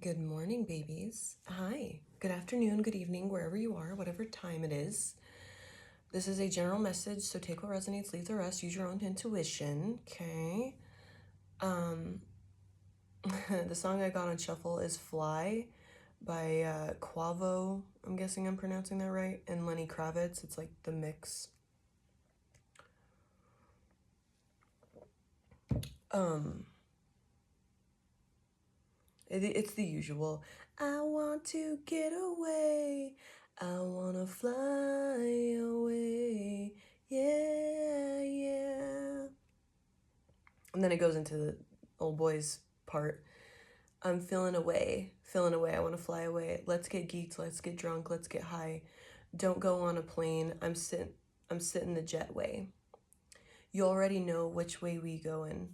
Good morning, babies. Hi. Good afternoon, good evening, wherever you are, whatever time it is. This is a general message, so take what resonates, leave the rest, use your own intuition, okay? Um, the song I got on shuffle is Fly by Quavo. I'm guessing I'm pronouncing that right, and Lenny Kravitz. It's like the mix. Um, it's the usual. I want to get away. I wanna fly away. Yeah, yeah. And then it goes into the old boys part. I'm feeling away, feeling away. I want to fly away. Let's get geeked. Let's get drunk. Let's get high. Don't go on a plane. I'm sitting the jet way. You already know which way we going.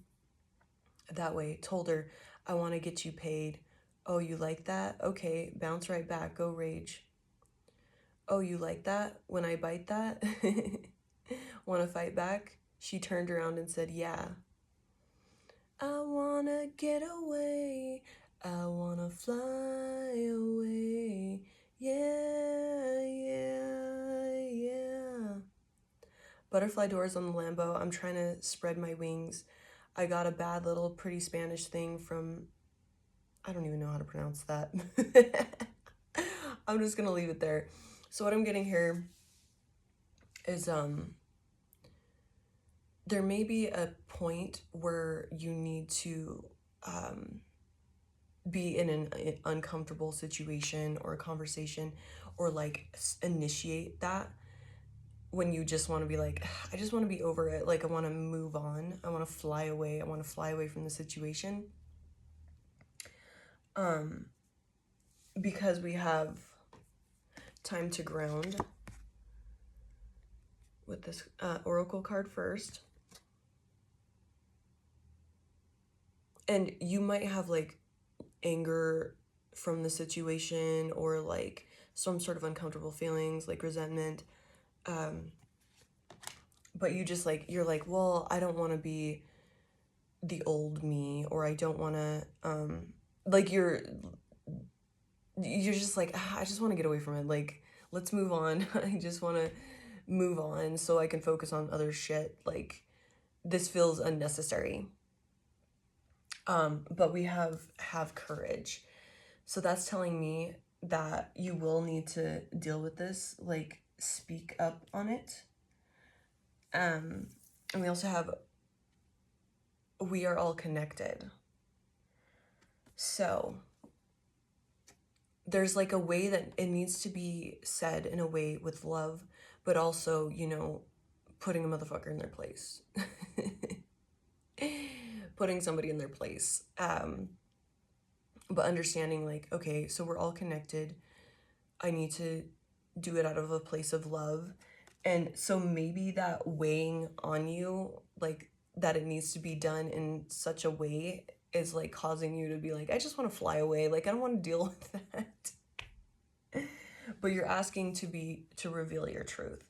That way. Told her, I want to get you paid. Oh, you like that? Okay, bounce right back. Go rage. Oh, you like that? When I bite that? Want to fight back? She turned around and said, yeah. I wanna get away. I wanna fly away. Yeah, yeah, yeah. Butterfly doors on the Lambo. I'm trying to spread my wings. I got a bad little pretty Spanish thing from, I don't even know how to pronounce that. I'm just gonna leave it there. So what I'm getting here is there may be a point where you need to be in an uncomfortable situation or a conversation, or like initiate that when you just want to be like, I just want to be over it. Like, I want to move on. I want to fly away. I want to fly away from the situation. Because we have time to ground with this oracle card first. And you might have like anger from the situation, or like some sort of uncomfortable feelings like resentment. But you just like, you're like, well, I don't want to be the old me, or I don't want to like you're just like, I just want to get away from it. Like, let's move on. I just want to move on so I can focus on other shit. Like, this feels unnecessary. But we have courage. So that's telling me that you will need to deal with this, like speak up on it. And we also have, we are all connected. So there's like a way that it needs to be said in a way with love, but also, putting a motherfucker in their place. Putting somebody in their place. But understanding like, okay, so we're all connected. I need to do it out of a place of love. And so maybe that weighing on you, like that it needs to be done in such a way, is like causing you to be like, I just want to fly away. Like, I don't want to deal with that. But you're asking to reveal your truth.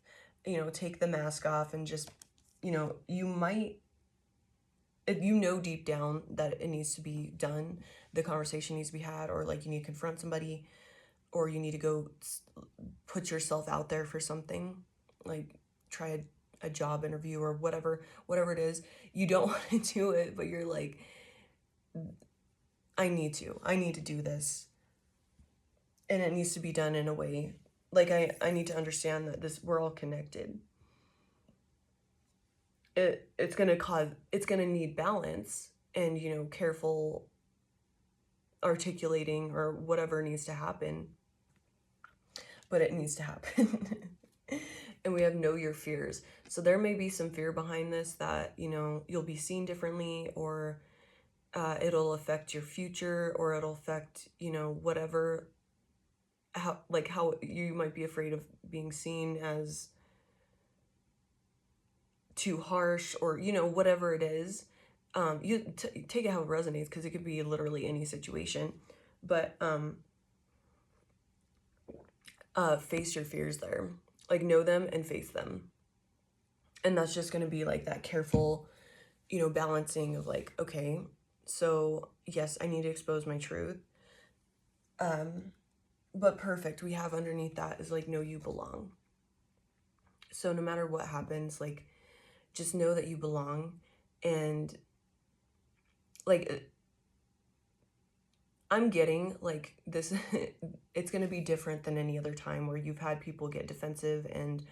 Take the mask off and just, you might, if you know deep down that it needs to be done, the conversation needs to be had, or like you need to confront somebody, or you need to go put yourself out there for something, like try a job interview or whatever it is. You don't want to do it, but you're like, I need to do this, and it needs to be done in a way, like I need to understand that we're all connected. It's gonna need balance and, careful articulating or whatever needs to happen, but it needs to happen. And we have know your fears. So there may be some fear behind this, that, you'll be seen differently, or it'll affect your future, or it'll affect, whatever, how you might be afraid of being seen as too harsh, or, whatever it is. You take it how it resonates, because it could be literally any situation. But face your fears there. Like, know them and face them. And that's just going to be like that careful, balancing of like, okay, so yes, I need to expose my truth. But perfect, we have underneath that is like, know you belong. So no matter what happens, like, just know that you belong. And like, I'm getting like this, it's going to be different than any other time where you've had people get defensive and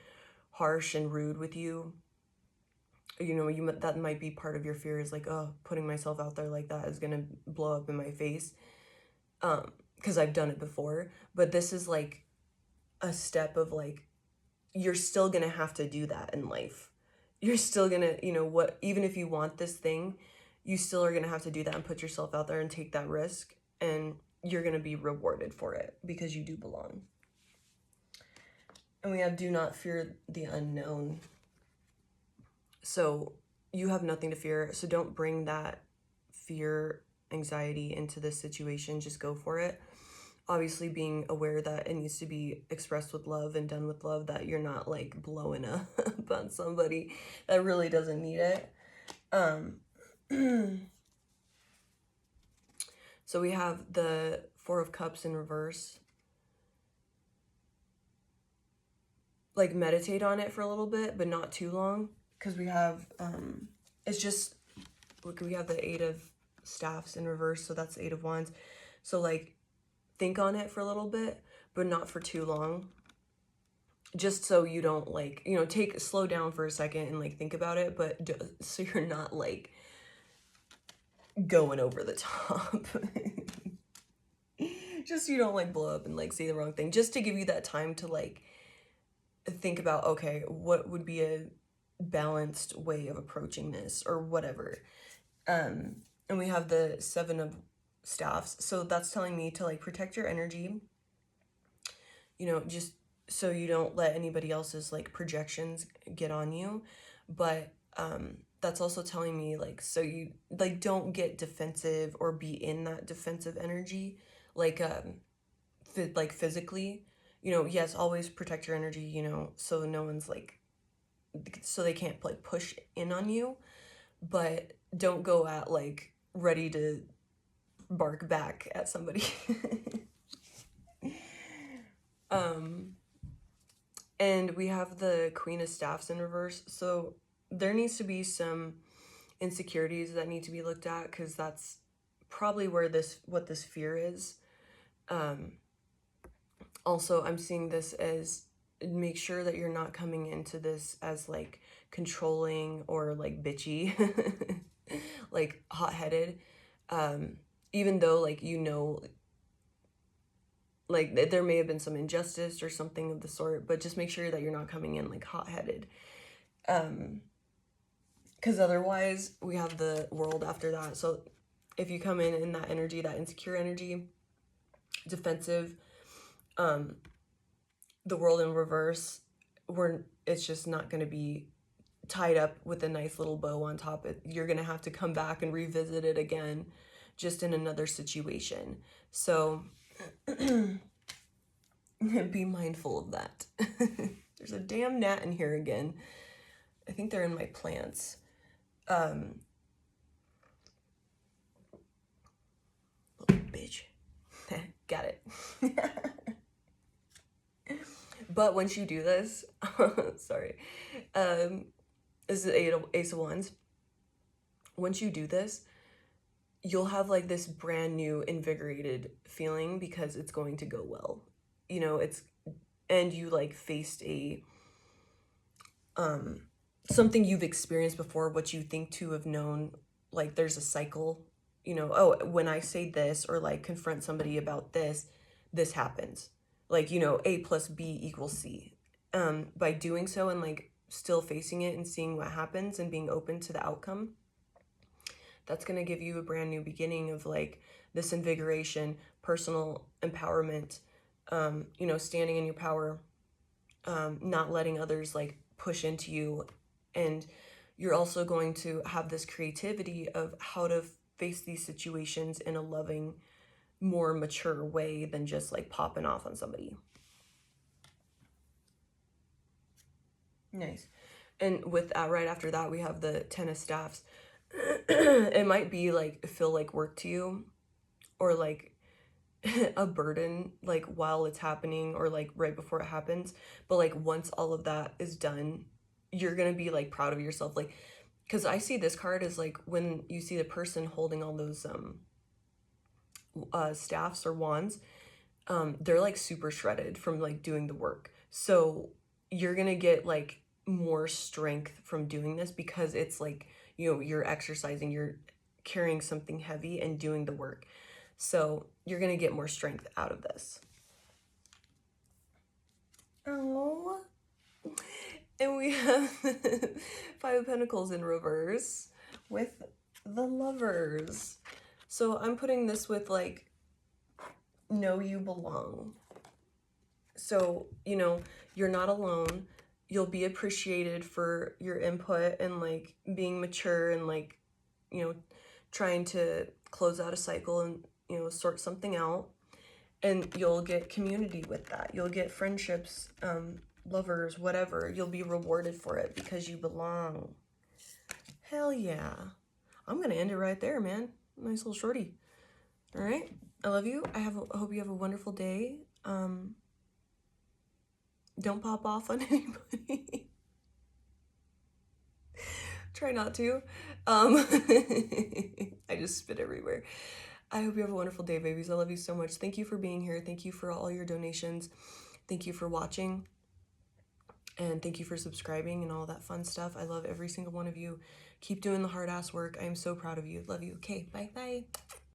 harsh and rude with you. You know, that might be part of your fear, is like, oh, putting myself out there like that is going to blow up in my face. Because I've done it before. But this is like a step of like, you're still going to have to do that in life. You're still going to, even if you want this thing, you still are going to have to do that and put yourself out there and take that risk. And you're going to be rewarded for it because you do belong. And we have do not fear the unknown. So you have nothing to fear. So don't bring that fear, anxiety into this situation. Just go for it. Obviously being aware that it needs to be expressed with love and done with love, that you're not like blowing up on somebody that really doesn't need it. So we have the Four of Cups in reverse. Like, meditate on it for a little bit, but not too long, because we have it's just, look, we have the Eight of Staffs in reverse, so that's the Eight of Wands. So like, think on it for a little bit, but not for too long, just so you don't like, slow down for a second and like think about it, but so you're not like going over the top. Just so you don't like blow up and like say the wrong thing, just to give you that time to like think about, okay, what would be a balanced way of approaching this or whatever. And we have the Seven of Staffs, so that's telling me to like protect your energy, just so you don't let anybody else's like projections get on you. But that's also telling me like, so you like don't get defensive or be in that defensive energy, like like physically, yes, always protect your energy, so no one's like, so they can't like push in on you, but don't go at like ready to bark back at somebody. And we have the Queen of Staffs in reverse, so there needs to be some insecurities that need to be looked at, because that's probably where what this fear is. Also, I'm seeing this as, make sure that you're not coming into this as like controlling or like bitchy, like hot-headed, even though like, like there may have been some injustice or something of the sort, but just make sure that you're not coming in like hot-headed, because otherwise we have the World after that. So if you come in that energy, that insecure energy, defensive, the World in reverse, it's just not going to be tied up with a nice little bow on top. You're going to have to come back and revisit it again, just in another situation. So be mindful of that. There's a damn gnat in here again. I think they're in my plants. Little bitch. Got it. But once you do this, sorry, this is the Ace of Wands. Once you do this, you'll have like this brand new invigorated feeling, because it's going to go well. And you like faced a something you've experienced before, what you think to have known, like there's a cycle, oh, when I say this or like confront somebody about this happens. Like, A plus B equals C. By doing so and like still facing it and seeing what happens and being open to the outcome, that's going to give you a brand new beginning of like this invigoration, personal empowerment, standing in your power, not letting others like push into you. And you're also going to have this creativity of how to face these situations in a loving, more mature way than just like popping off on somebody. Nice. And with that, right after that, we have the Ten of Staffs. It might be like, feel like work to you, or like a burden like while it's happening or like right before it happens, but like once all of that is done, you're gonna be like proud of yourself. Like, because I see this card as like when you see the person holding all those staffs or wands, they're like super shredded from like doing the work. So you're gonna get like more strength from doing this because it's like, you know, you're exercising, you're carrying something heavy and doing the work. So you're gonna get more strength out of this. Oh, and we have Five of Pentacles in reverse with the Lovers. So I'm putting this with like, know you belong. So, you know, you're not alone. You'll be appreciated for your input and like being mature and like, you know, trying to close out a cycle and, you know, sort something out. And you'll get community with that. You'll get friendships, lovers, whatever. You'll be rewarded for it because you belong. Hell yeah. I'm going to end it right there, man. Nice little shorty. All right. I love you. I hope you have a wonderful day. Don't pop off on anybody. Try not to. I just spit everywhere. I hope you have a wonderful day, babies. I love you so much. Thank you for being here. Thank you for all your donations. Thank you for watching. And thank you for subscribing and all that fun stuff. I love every single one of you. Keep doing the hard ass work. I am so proud of you. Love you. Okay, bye-bye.